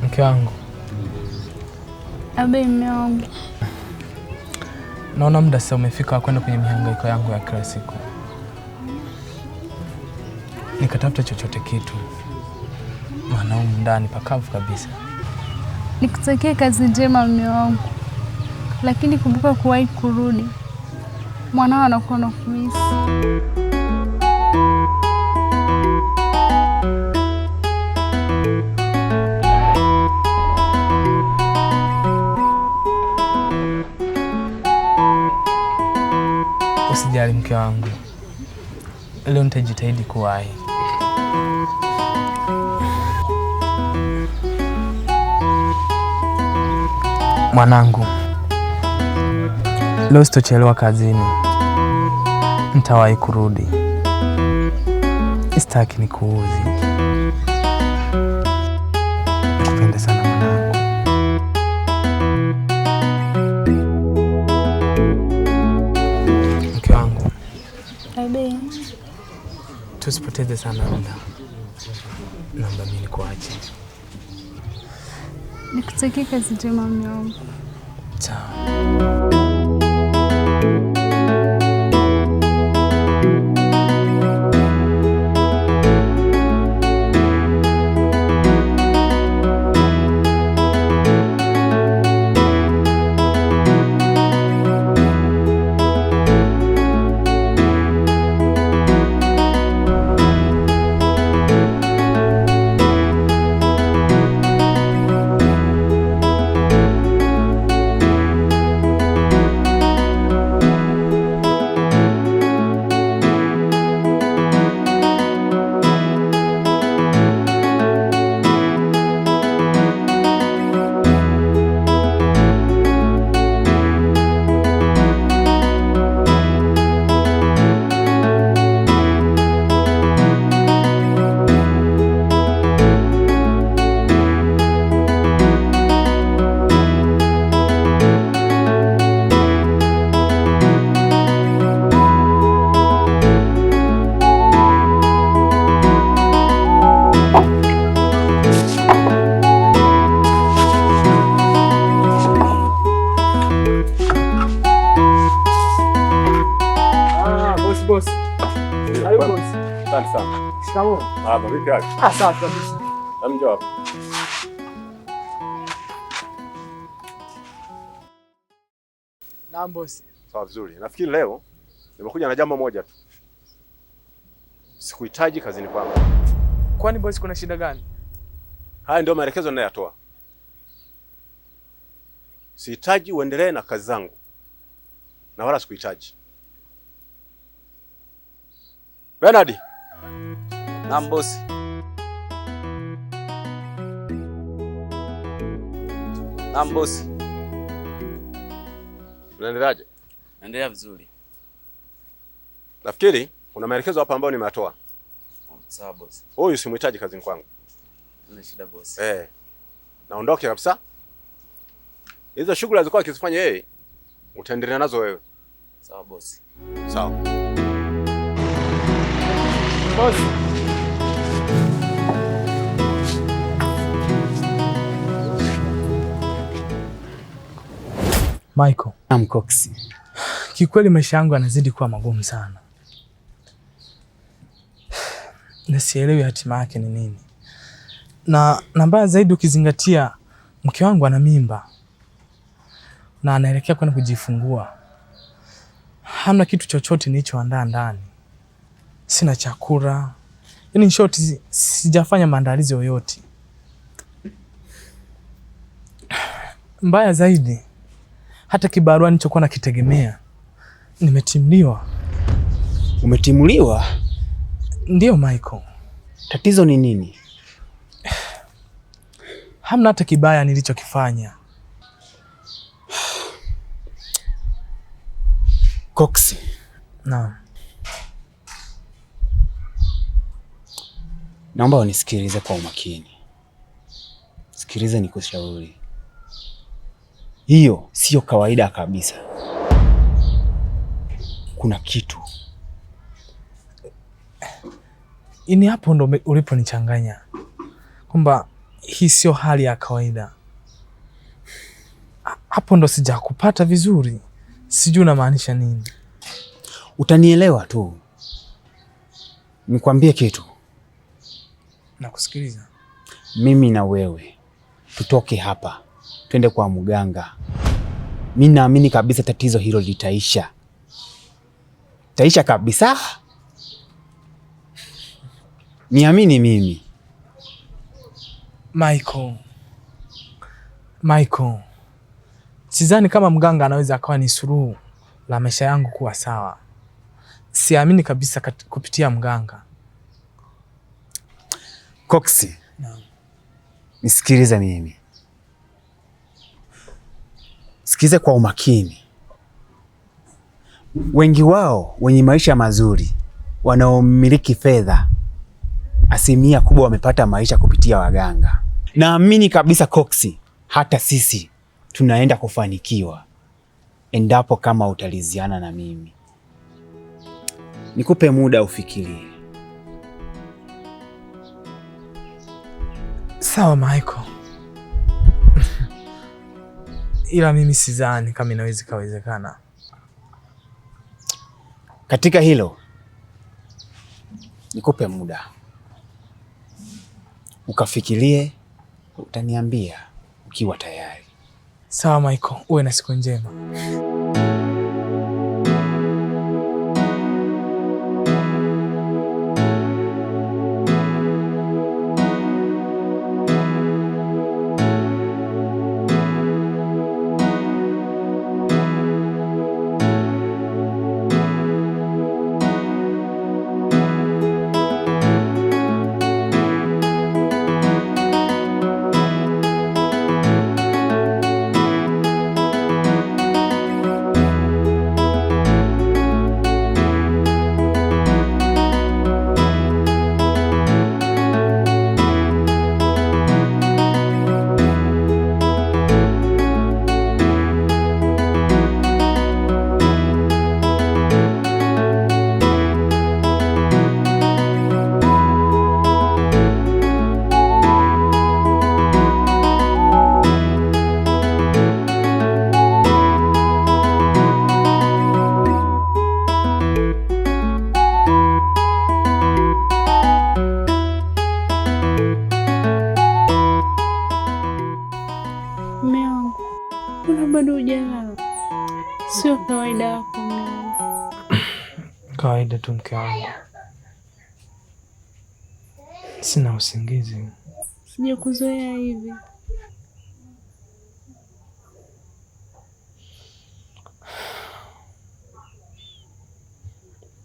Mke wangu. Abe mume wangu. Naona muda sasa umefika kwenda kwenye mihangaiko yangu ya kila siku. Nikatafuta chochote kitu. Maana humu ndani pakavu kabisa. Nikutakie kazi njema mume wangu. Lakini kumbuka kuwahi kurudi. Mwanao anakuwa anakumisi. Usijali mke wangu. Leo nitajitahidi kuwahi. Mwanangu, leo sitochelewa kazini. Nitawahi kurudi. Sitaki nikuuzi. Nakupenda sana mwanangu. Mke wangu. Abe. Tusipoteze sana muda. Naomba mimi nikuache. Nikutakie kazi njema mume wangu. Sawa. Boss. Hayo boss. Asante sana. Shikamoo. Baba, vipi hali? Safi kabisa. Njoo hapa. Naam boss. Sawa vizuri. Nafikiri leo nimekuja na jambo moja tu. Sikuhitaji kazini kwangu. Kwani boss kuna shida gani? Haya ndio maelekezo ninayotoa. Sihitaji uendelee na kazi zangu. Na wala sikuhitaji. Bernard. Naam bosi. Naam bosi. Unaendeleaje? Naendelea vizuri. Nafikiri kuna maelekezo hapa ambayo nimetoa. Sawa bosi. Huyu simhitaji kazini kwangu. Nina shida bosi. Naondoke kabisa. Hizo shughuli zilikuwa akizifanya yeye, utaendelea nazo wewe. Sawa bosi. Sawa. Boss. Michael. Naam Cox. Kikweli maisha yangu yanazidi kuwa magumu sana. Na sielewi hatima yake ni nini. Na mbaya zaidi ukizingatia mke wangu ana mimba. Na anaelekea kwenda kujifungua. Hamna kitu chochote nilichoandaa ndani. Sina chakula. Yaani in short sijafanya maandalizi yoyote. Mbaya zaidi hata kibarua nilichokuwa nakitegemea nimetimliwa. Umetimuliwa? Ndio Michael. Tatizo ni nini? Hamna hata kibaya nilichokifanya. Cox. Naam. Naomba unisikilize kwa umakini. Sikiliza nikushauri. Hiyo sio kawaida kabisa. Kuna kitu. Ini hapo ndo uliponichanganya. Kwamba hii sio hali ya kawaida. Hapo ndo sijakupata vizuri. Sijui unamaanisha nini. Utanielewa tu. Nikwambie kitu. Nakusikiliza. Mimi na wewe tutoke hapa, twende kwa mganga. Mimi naamini kabisa tatizo hilo litaisha. Taisha kabisa. Niamini mimi. Michael. Sidhani kama mganga anaweza akawa ni suluhu la maisha yangu kuwa sawa. Siamini kabisa kupitia mganga. Coxy. Naam. Nisikilize mimi. Sikize kwa umakini. Wengi wao wenye maisha mazuri, wanaomiliki fedha, asilimia kubwa wamepata maisha kupitia waganga. Naamini kabisa Coxy, hata sisi tunaenda kufanikiwa endapo kama utaliziana na mimi. Nikupe muda ufikirie. Sawa Michael. Ila mimi sidhani kama inaweza kawezekana. Katika hilo nikupe muda ukafikirie, utaniambia ukiwa tayari. Sawa Michael, uwe na siku njema. bado hujalala? Sio kawaida yako mume wangu. Kawaida tu mke wangu. Sina usingizi. Sijakuzoea hivi.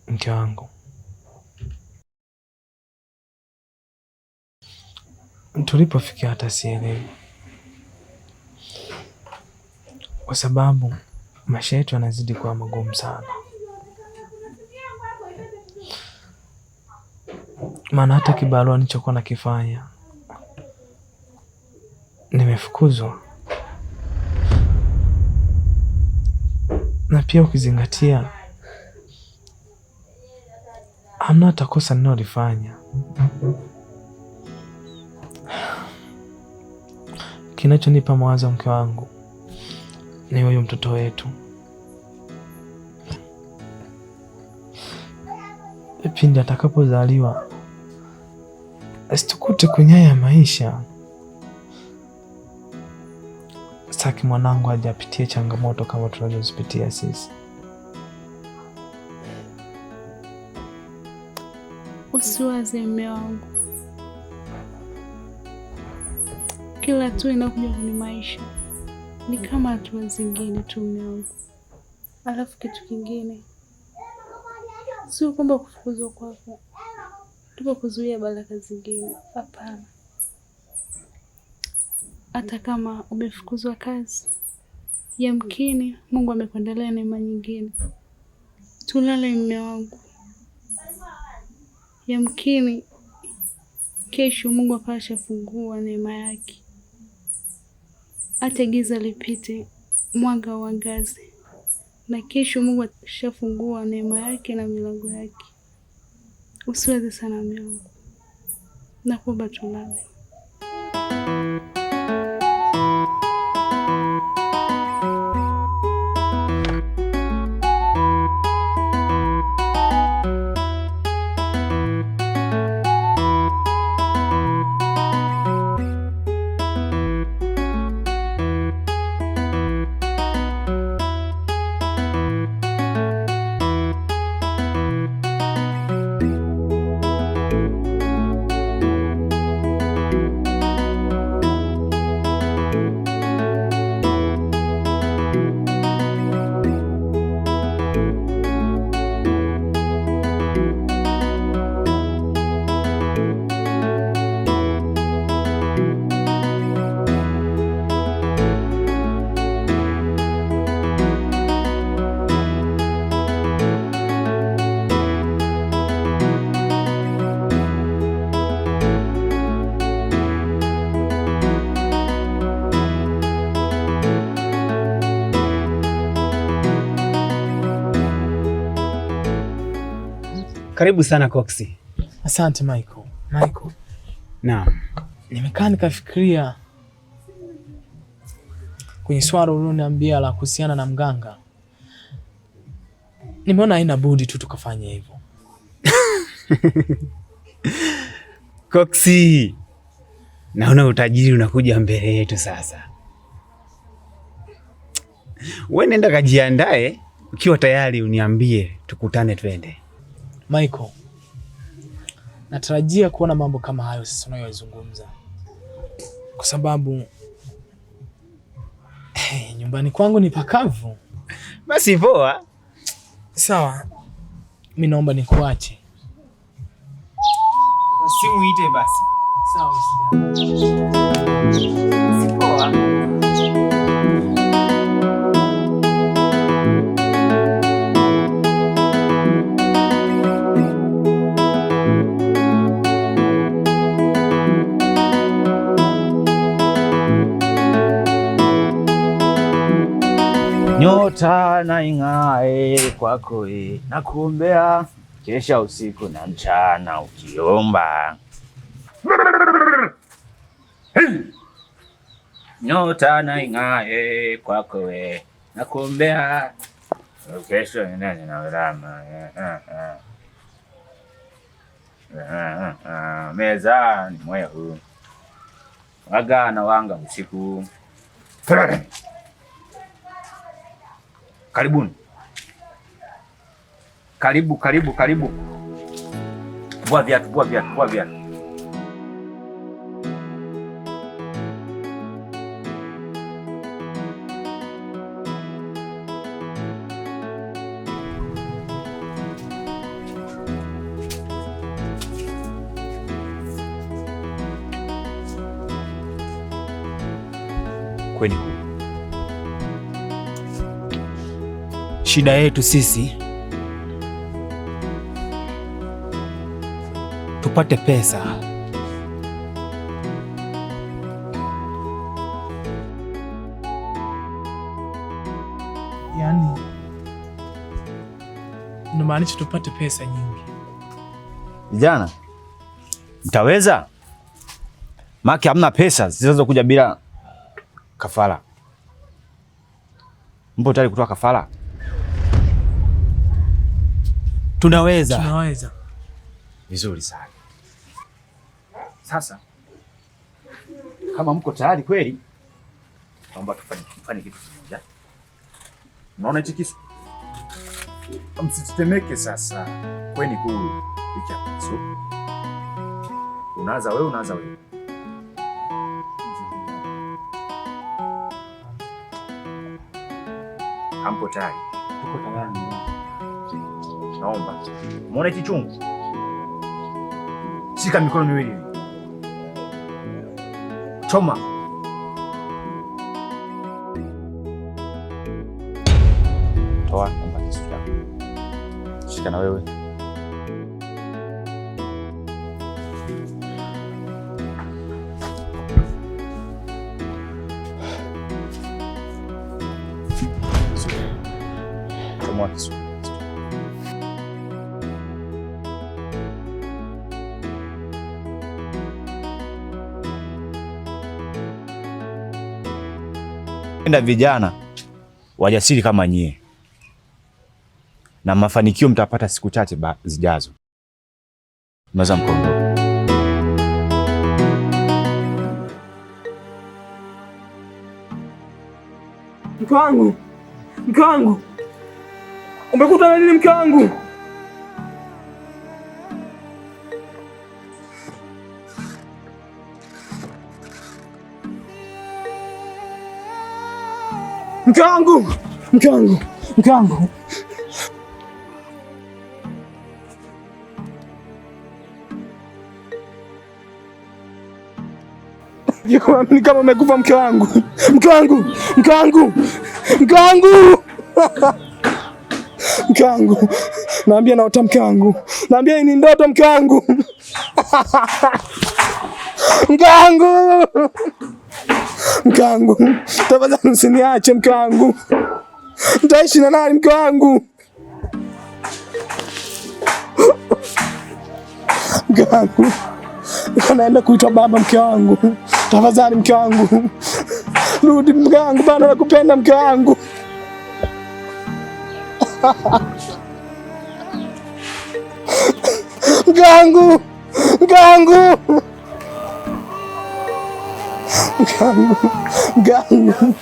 Mke wangu, tulipofikia hata sielewi, kwa sababu maisha yetu yanazidi kuwa magumu sana. Maana hata kibarua nilichokuwa nakifanya nimefukuzwa, na pia ukizingatia hamna hata kosa ninalolifanya. Kinachonipa mawazo mke wangu ni huyo mtoto wetu. Pindi atakapozaliwa asitukute kwenye haya maisha. Sitaki mwanangu hajapitia changamoto kama tunazozipitia sisi. Usiwaze mume wangu, kila hatua inakuja kwenye maisha ni kama hatua zingine tu mume wangu. Alafu kitu kingine, sio kwamba kufukuzwa kwako tupo kuzuia baraka zingine, hapana. Hata kama umefukuzwa kazi, yamkini Mungu amekuandalia neema nyingine. Tulale mume wangu, yamkini kesho Mungu akashafungua neema yake hata giza lipite, mwanga uangaze, na kesho Mungu atashafungua neema yake na milango yake. Usiweze sana mume wangu, nakuomba tulale. Karibu sana Coxy. Asante Michael. Michael. Naam. Nimekaa nikafikiria kwenye swala ulioniambia la kuhusiana na mganga. Nimeona haina budi tu tukafanya hivyo. Coxy. Naona utajiri unakuja mbele yetu sasa. Wewe nenda kajiandae, ukiwa tayari uniambie tukutane twende. Michael, natarajia kuona mambo kama hayo sasa unayozungumza. Kwa sababu nyumbani kwangu ni pakavu. Basi poa. Sawa. Mimi naomba nikuache. Usimuite basi. Sawa. Poa. Nyota na ing'ae kwako nakuombea, kesha usiku na mchana ukiomba. Nyota na ing'ae kwako nakuombea, kesho nene na urama. Meza ni moyo huu, waga na wanga usiku. Karibuni. Karibu. Vua viatu. Kweli shida yetu sisi tupate pesa. Yaani unamaanisha tupate pesa nyingi? Vijana, mtaweza? Maki hamna pesa zisizokuja bila kafara. Mpo tayari kutoa kafara? Tunaweza. Vizuri sana. Sasa kama mko tayari kweli, naomba tufanye kitu kimoja. Unaona hichi kisu? Msitetemeke sasa. Kweni huru. Picha kisu. Unaanza wewe. Hampo tayari? Tuko tayari. Naomba. Umeona hichi chungu? Shika mikono miwili. Choma. Toa naomba kisu chako. Shika na wewe. utamu wa Kiswahili. Enda vijana wajasiri kama nyie, na mafanikio mtapata siku chache zijazo. Mnaweza mkaondoka. Mke wangu, mke wangu, umekuta na nini mke wangu? Mke wangu, mke wangu, mke wangu. Ni kama umekufa mke wangu. Mke wangu, mke wangu, mke wangu. Mke wangu. Naambia naota mke wangu. Naambia hii ni ndoto mke wangu. Mke wangu. Mke wangu. Tafadhali usiniache mke wangu. Nitaishi na nani mke wangu? Mke wangu. Naenda kuitwa baba mke wangu. Tafadhali mke wangu. Rudi mke wangu, bado nakupenda mke wangu. Mke wangu. Mke wangu. Mke wangu. Mke wangu.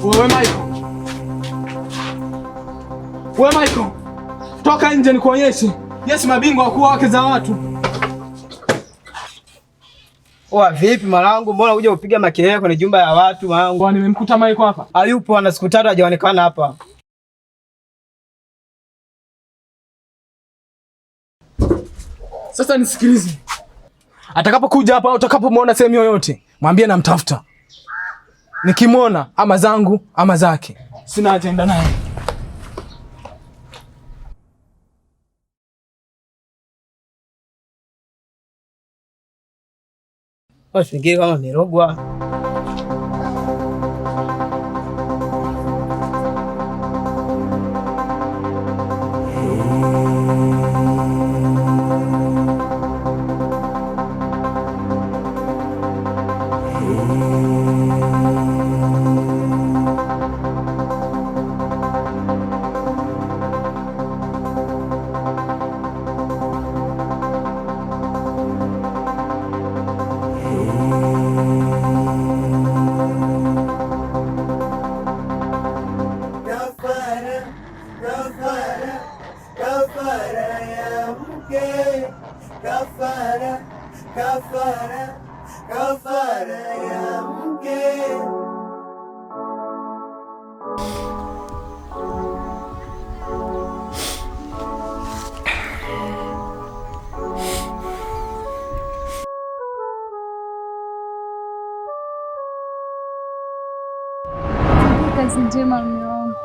Wewe Michael. Wewe Michael. Toka nje nikuonyeshe. Yes, mabingwa wa kuwa wake za watu. Oa vipi mwanangu, mbona unakuja kupiga makelele kwenye jumba ya watu mwanangu? Bwana nimemkuta Michael hapa. Hayupo, ana siku 3 hajaonekana hapa. Sasa nisikilize. Atakapokuja hapa au utakapomwona sehemu yoyote, mwambie namtafuta. Nikimwona ama zangu ama zake, sina ajenda naye. Usifikiri kama nirogwa. Kazi njema mume wangu,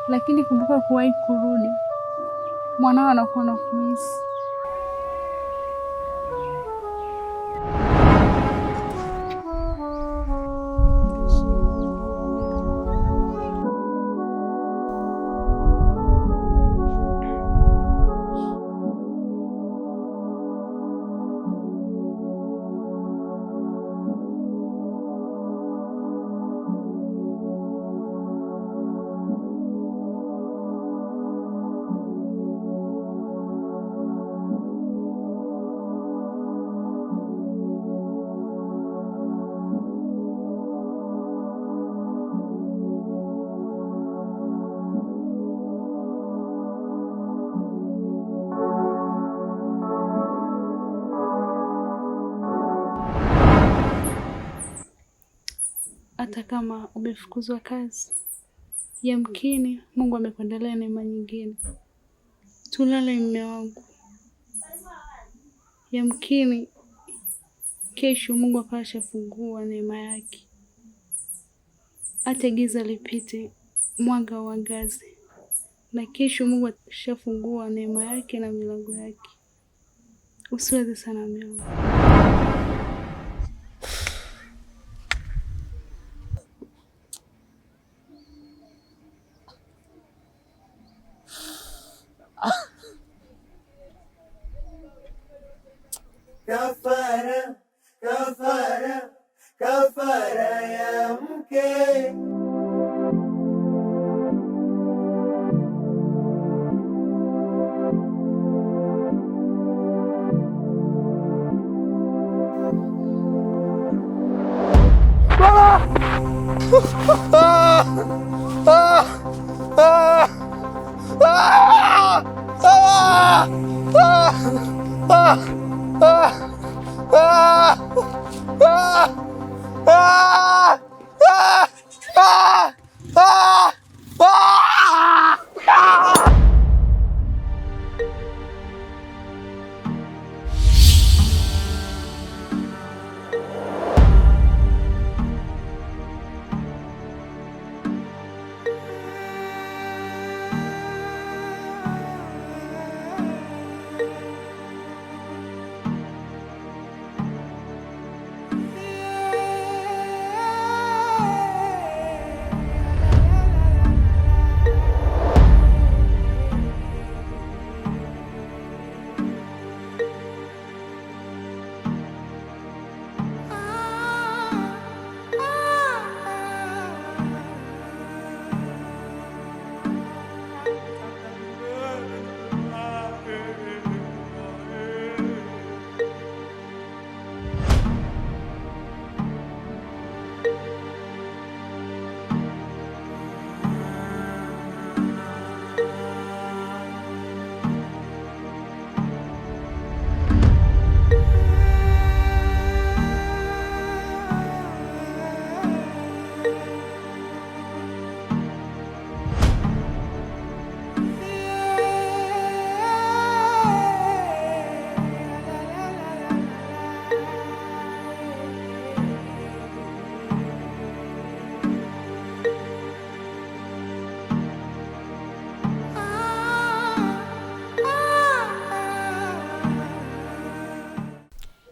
lakini kumbuka kuwahi kurudi. Mwanao anakuwa na kumisi. hata kama umefukuzwa kazi, yamkini Mungu amekuandalia neema nyingine. Tulale mume wangu, yamkini kesho Mungu akashafungua neema yake. Hata giza lipite, mwanga uangaze, na kesho Mungu akashafungua neema yake na milango yake. Usiweze sana mume wangu. Kafara, kafara, kafara ya mke.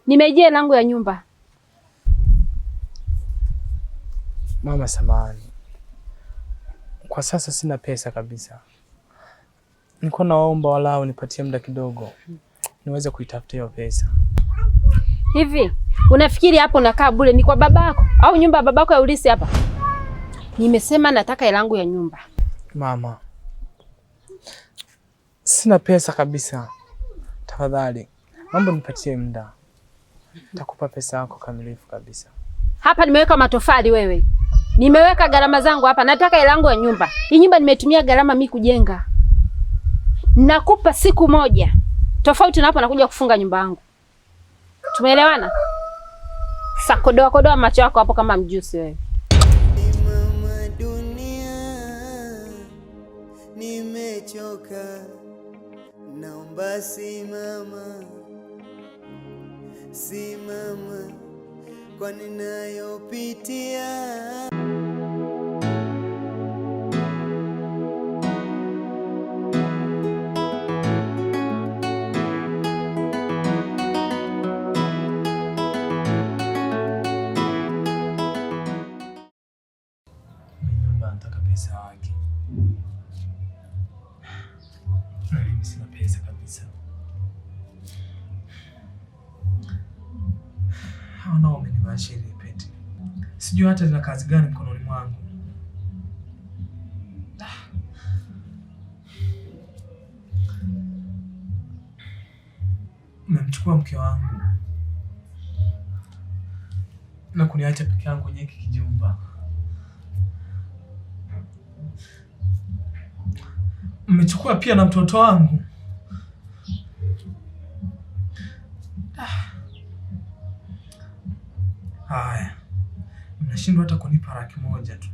Nimejia langu ya nyumba. Mama samahani, kwa sasa sina pesa kabisa. Niko naomba walau nipatie muda kidogo niweze kuitafuta hiyo pesa. Hivi unafikiri hapo nakaa bure ni kwa babako au nyumba ya babako ya ulisi hapa? Nimesema nataka hela yangu ya nyumba. Mama, sina pesa kabisa. Tafadhali, mambo nipatie muda. Nitakupa pesa yako kamilifu kabisa. Hapa nimeweka matofali wewe. Nimeweka gharama zangu hapa. Nataka hela yangu ya nyumba. Hii nyumba nimetumia gharama mimi kujenga. Nakupa siku moja. Tofauti na hapo nakuja kufunga nyumba yangu. Tumeelewana? Sakodoa kodoa macho yako hapo kama mjusi wewe. Mama dunia, nimechoka. Naomba simama. Simama kwa ninayopitia. Nyumba nataka pesa yake. Mimi sina pesa kabisa. Hawana wamenibashiri pete. Sijui hata nina kazi gani mkononi mwangu. Mmemchukua mke wangu na kuniacha peke yangu kwenye hiki kijumba. Mmechukua pia na mtoto wangu. Haya, mnashindwa hata kunipa 100,000 tu.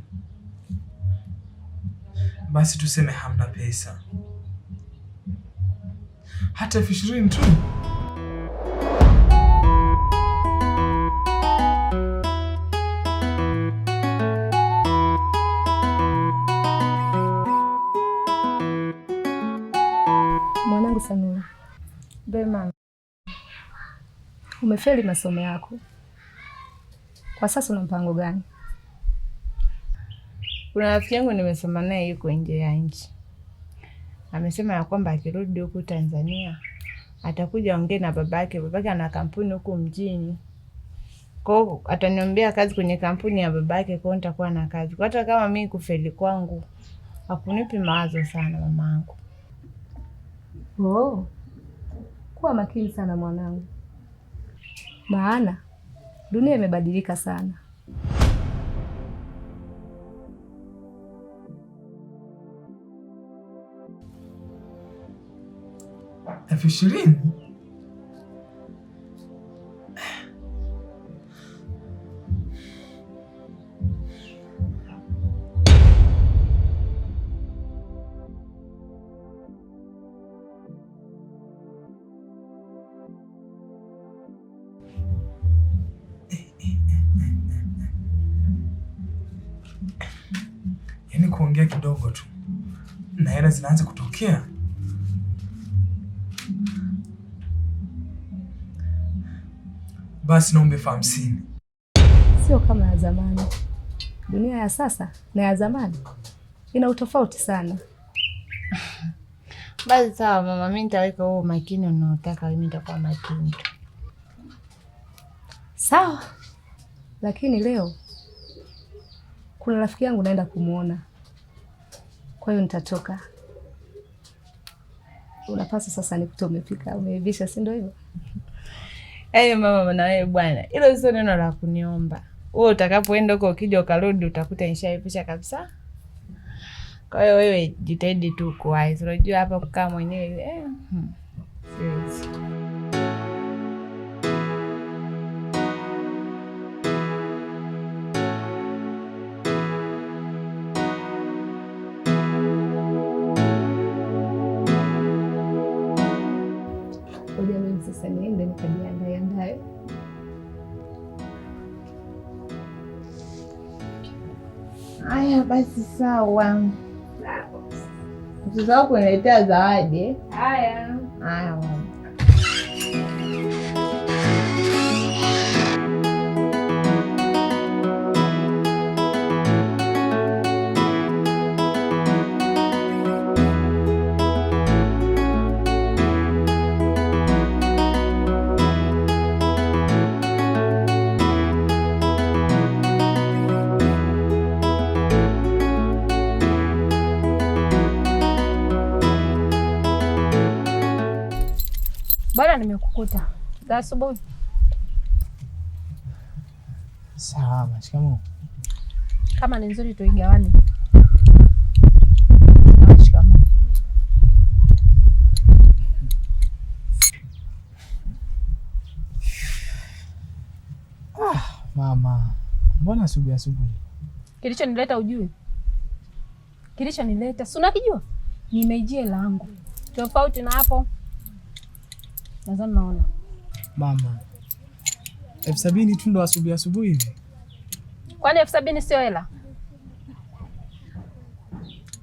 Basi tuseme hamna pesa, hata 20,000 tu. Mwanangu Samia, mama, umefeli masomo yako. Kwa sasa una mpango gani? Kuna rafiki yangu nimesoma naye yuko nje ya nchi. Amesema ya kwamba akirudi huku Tanzania atakuja ongea na babake. Babake ana kampuni huku mjini. Kwa hiyo ataniombea kazi kwenye kampuni ya babake, kwa nitakuwa na kazi. Kwa hata kama mimi kufeli kwangu hakunipi mawazo sana mamangu. Oh. Kuwa makini sana mwanangu. Maana dunia imebadilika sana. Elfu 20? Yaani kuongea kidogo tu na hela zinaanza kutokea. Basi naomba 50. Sio kama ya zamani. Dunia ya sasa na ya zamani ina utofauti sana. Basi sawa mama, mimi nitaweka huo makini unaotaka, mimi nitakuwa makini tu. Sawa. Lakini leo kuna rafiki yangu naenda kumuona. Kwa hiyo nitatoka. Unapaswa sasa nikutoe umepika, umeivisha, si ndio hivyo? Mama na wewe bwana, hilo sio neno la kuniomba. Wewe utakapoenda huko ukija ukarudi utakuta nishaipisha kabisa. Kwa hiyo wewe jitahidi tu kuwahi. Unajua hapa kukaa mwenyewe siwezi. Sasa niende nikajiandae. Haya basi sawa. Usisahau kuniletea zawadi. Haya. Haya mama. Bwana nimekukuta. Za asubuhi. Sawa, shikamoo. Kama ni nzuri tuigawane. Shikamoo. Mama, mbona asubuhi? Kilichonileta ujui? Kilichonileta, si unakijua? Nimeijia langu. Tofauti na hapo. Nadhani naona. Mama, 70,000 tu ndo asubuhi hivi. Kwani 70,000 sio hela?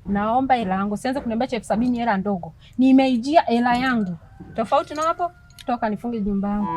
Naomba hela yangu. Sianze kuniambia 70,000 hela ndogo. Nimeijia hela yangu. Tofauti na hapo, toka nifunge jumba yangu.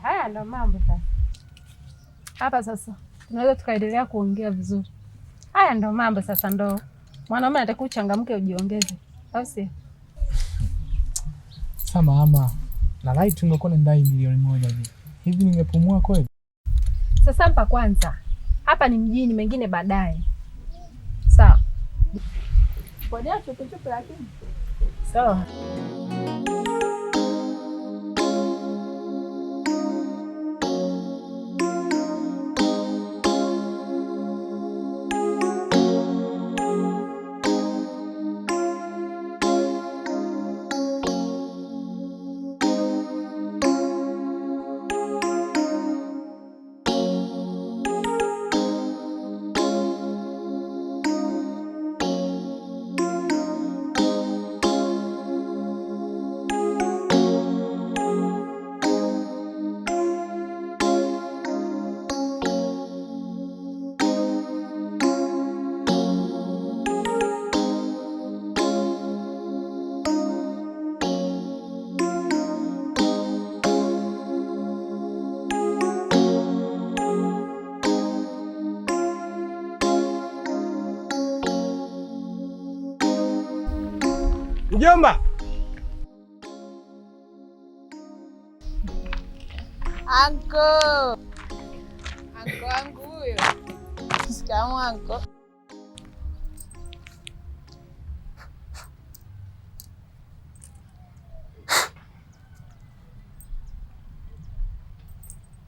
Haya ndo mambo sasa. Hapa sasa tunaweza tukaendelea kuongea vizuri. Haya ndo mambo sasa, ndo mwanaume anatakiwa uchangamke ujiongeze, au si? Sasa mama, na light ungekuwa ndai 1,000,000 hivi. Hivi ningepumua kweli? Sasa mpa kwanza. Hapa ni mjini, mengine baadaye. Sawa. Ngoja chupe lakini. Sawa. Mjomba. Anko wangu huyo. Shikamoo anko.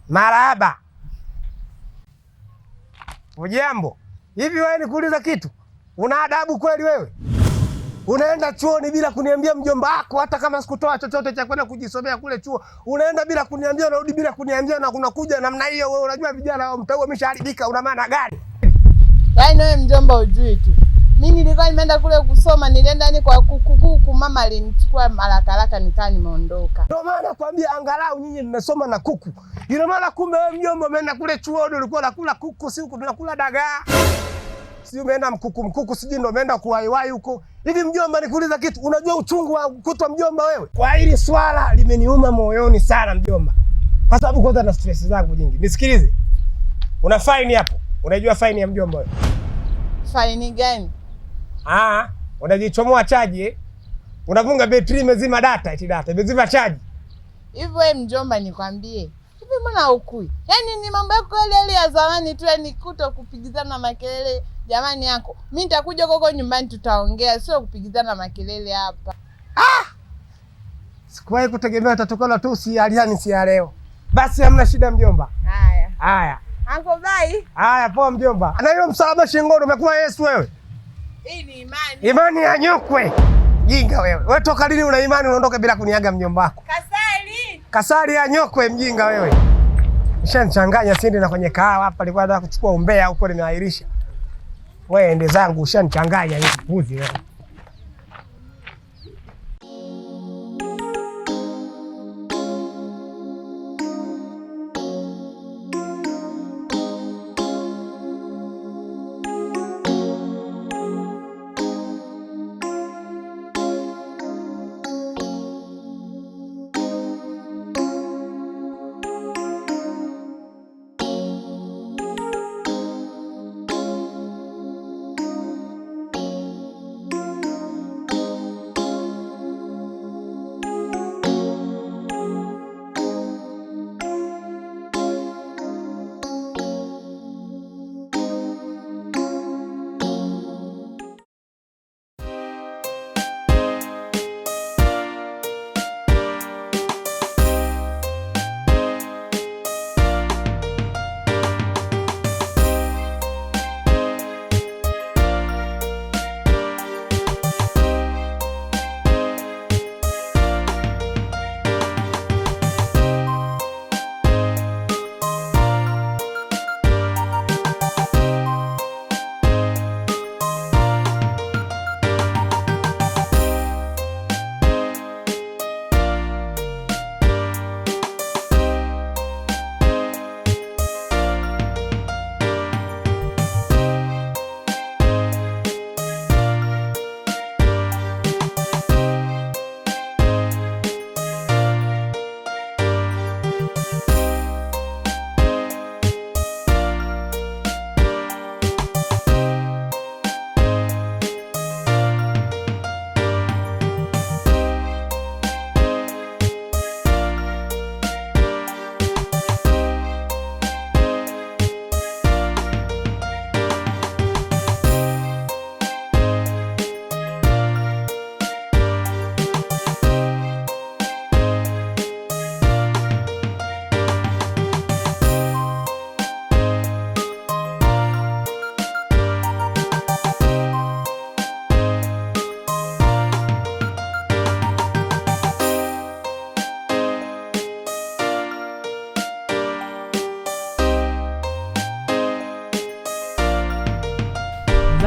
Marahaba. Ujambo. Hivi wewe nikuuliza kitu? Una adabu kweli wewe? Unaenda chuoni bila kuniambia mjomba wako, hata kama sikutoa chochote cha kwenda kujisomea kule chuo. Unaenda bila kuniambia, unarudi bila kuniambia, na unakuja namna hiyo. Wewe unajua vijana wa mtaa wameshaharibika, una maana gani? Yaani wewe mjomba ujui tu. Mimi nilikuwa nimeenda kule kusoma, nilienda ni kwa kuku mama alinichukua haraka nikaa nimeondoka. Ndio maana nakwambia angalau nyinyi mmesoma na kuku. Ina maana kumbe wewe mjomba umeenda kule chuo ndio ulikuwa unakula kuku, si huko tunakula dagaa. Si umeenda mkuku siji ndio umeenda kuwaiwai huko. Hivi mjomba nikuuliza kitu, unajua uchungu wa kutwa mjomba wewe? Kwa hili swala limeniuma moyoni sana mjomba. Kwa sababu kwanza na stress zangu nyingi. Nisikilize. Una fine hapo. Unajua fine ya mjomba wewe? Fine gani? Unajichomoa chaji eh? Unavunga betri imezima data, imezima chaji. Hivi wewe mjomba nikwambie. Hivi mbona ukui? Yaani ni mambo yako yale ya zamani tu, yani kuto kupigizana makelele. Jamani yako, mimi nitakuja huko nyumbani tutaongea, sio kupigizana makelele hapa. Sikuwahi kutegemea utatokana tu si aliani si leo. Basi hamna shida mjomba. Haya. Uncle bye. Haya poa mjomba. Na hiyo msalaba shingoni umekuwa Yesu wewe. Hii ni imani. Imani ya nyokwe. Jinga wewe. Wewe toka lini una imani unaondoka bila kuniaga mjomba wako? Kasari ya nyokwe mjinga wewe. Ushanichanganya sindi na kwenye kahawa hapa, nilikuwa nataka kuchukua umbea huko nimeahirisha. Wewe ende zangu, ushanichanganya hivi mbuzi wewe.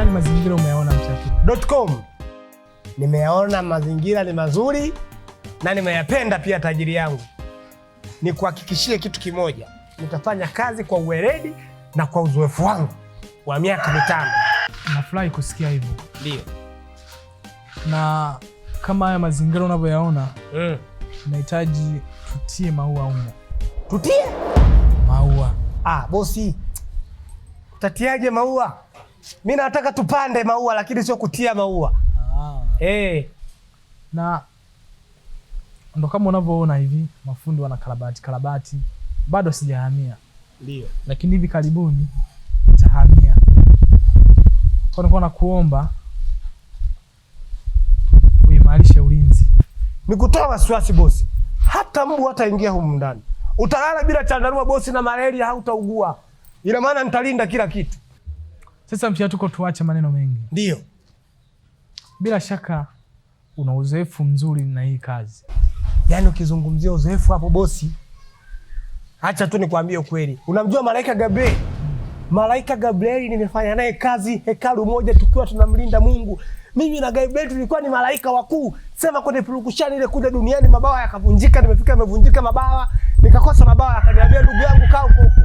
Nadhani mazingira umeyaona Mchatu.com. Nimeyaona mazingira ni mazuri na nimeyapenda pia tajiri yangu. Nikuhakikishie kitu kimoja, nitafanya kazi kwa uweledi na kwa uzoefu wangu wa miaka 5. Nafurahi kusikia hivyo. Ndio. Na kama haya mazingira unavyoyaona, nahitaji tutie maua humo. Tutie? Maua. Bosi. Utatiaje maua? Mimi nataka tupande maua lakini sio kutia maua. Na ndo kama unavyoona hivi, mafundi wana karabati. Bado sijahamia. Ndio. Lakini hivi karibuni nitahamia. Kwa nini nakuomba uimarishe ulinzi. Nikutoa wasiwasi bosi. Hata mbu hataingia humu ndani. Utalala bila chandarua bosi, na malaria hautaugua. Ina maana nitalinda kila kitu. Sasa Mchatuko, tuache maneno mengi. Ndio. Bila shaka una uzoefu mzuri na hii kazi. Yaani ukizungumzia uzoefu hapo bosi, acha tu nikwambie ukweli. Unamjua Malaika Gabriel? Malaika Gabriel nimefanya naye kazi hekalu moja tukiwa tunamlinda Mungu. Mimi na Gabriel tulikuwa ni malaika wakuu. Sema kwenye purukushani ile kule duniani mabawa yakavunjika, nimefika yamevunjika mabawa. Nikakosa mabawa, akaniambia ndugu yangu kaa huko huko.